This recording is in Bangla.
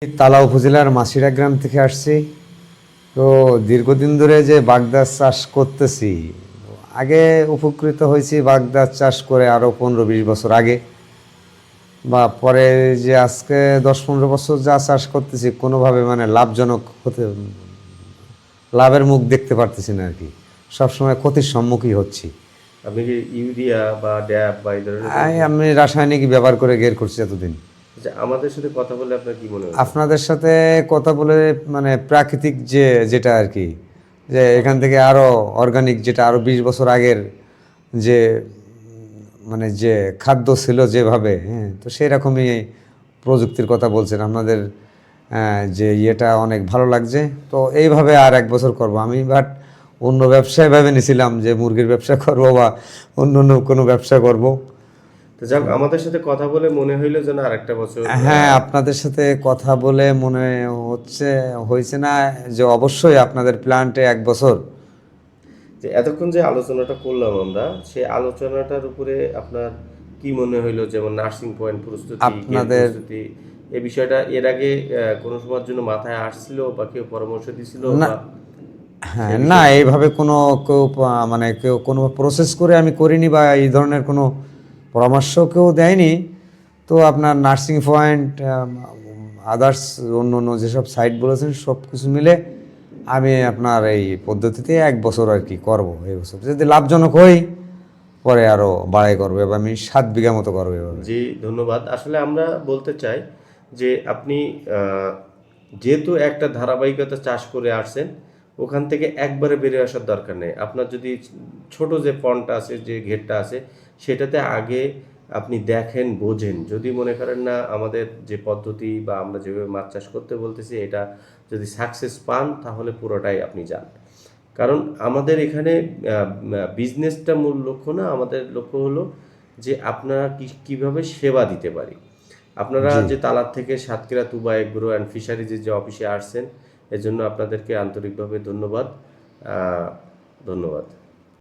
তালা উপজেলার মাসিরা গ্রাম থেকে আসছি। তো দীর্ঘদিন ধরে যে বাগদা চাষ করতেছি, আগে উপকৃত হয়েছি বাগদা চাষ করে আরও 15-20 বছর আগে, বা পরে যে আজকে 10-15 বছর যা চাষ করতেছি কোনোভাবে মানে লাভজনক হতে, লাভের মুখ দেখতে পারতেছি না আর কি। সবসময় ক্ষতির সম্মুখীন হচ্ছি। আপনি কি ইউরিয়া বা ড্যাপ বা এই ধরনের কোনো আমি রাসায়নিক ব্যবহার করে গের করছি এতদিন। আচ্ছা, আমাদের সাথে কথা বলে আপনার কি মনে হলো? আপনাদের সাথে কথা বলে মানে প্রাকৃতিক যেটা আর কি, যে এখান থেকে আরও অর্গানিক, যেটা আরও 20 বছর আগের যে মানে যে খাদ্য ছিল যেভাবে, হ্যাঁ, তো সেই রকমই প্রযুক্তির কথা বলছেন আপনাদের। যে ইয়েটা অনেক ভালো লাগছে। তো এইভাবে আর 1 বছর করব আমি। বাট অন্য ব্যবসায় ভেবে নিয়েছিলাম যে মুরগির ব্যবসা করব বা অন্য অন্য কোনো ব্যবসা করব। তো যাক, আমাদের সাথে কথা বলে মনে হইলো যেন আরেকটা বছর হ্যাঁ, আপনাদের সাথে কথা বলে মনে হয়েছে না যে অবশ্যই আপনাদের প্ল্যান্টে 1 বছর। যে এতক্ষণ যে আলোচনাটা করলাম আমরা, সেই আলোচনাটার উপরে আপনার কি মনে হইলো? যেমন নার্সিং পয়েন্ট প্রস্তুতি, গেট আপনাদের প্রস্তুতি, এই বিষয়টা এর আগে কোনো সময়ের জন্য মাথায় আসছিল বা কেউ পরামর্শ দিছিল না, বা হ্যাঁ, এই না, বিষয়টা? এইভাবে কোনো কেউ মানে কেউ কোনো প্রসেস করে আমি করিনি, বা এই ধরনের কোনো পরামর্শ কেউ দেয়নি। তো আপনার নার্সিং পয়েন্ট, আদার্স অন্য অন্য যেসব সাইট বলেছেন সব কিছু মিলে আমি আপনার এই পদ্ধতিতে 1 বছর আর কি করবো। এই বছর যদি লাভজনক হই পরে আরও বাড়াই করবো, এবার আমি 7 বিঘা মতো করবো এভাবে। জি, ধন্যবাদ। আসলে আমরা বলতে চাই যে আপনি যেহেতু একটা ধারাবাহিকতা চাষ করে আসছেন, ওখান থেকে একবারে বেরিয়ে আসার দরকার নেই। আপনার যদি ছোট যে পন্ডটা আছে, যে ঘেরটা আছে, সেটাতে আগে আপনি দেখেন, বোঝেন। যদি মনে করেন না আমাদের যে পদ্ধতি বা আমরা যেভাবে মাছ চাষ করতে বলতেছি এটা যদি সাকসেস পান, তাহলে পুরোটাই আপনি যান। কারণ আমাদের এখানে বিজনেসটা মূল লক্ষ্য না, আমাদের লক্ষ্য হলো যে আপনারা কিভাবে সেবা দিতে পারি। আপনারা জি। যে তালার থেকে সাতক্ষীরা তুবা এগ্রো অ্যান্ড ফিশারিজের যে অফিসে আসছেন, এজন্য আপনাদেরকে আন্তরিকভাবে ধন্যবাদ। ধন্যবাদ।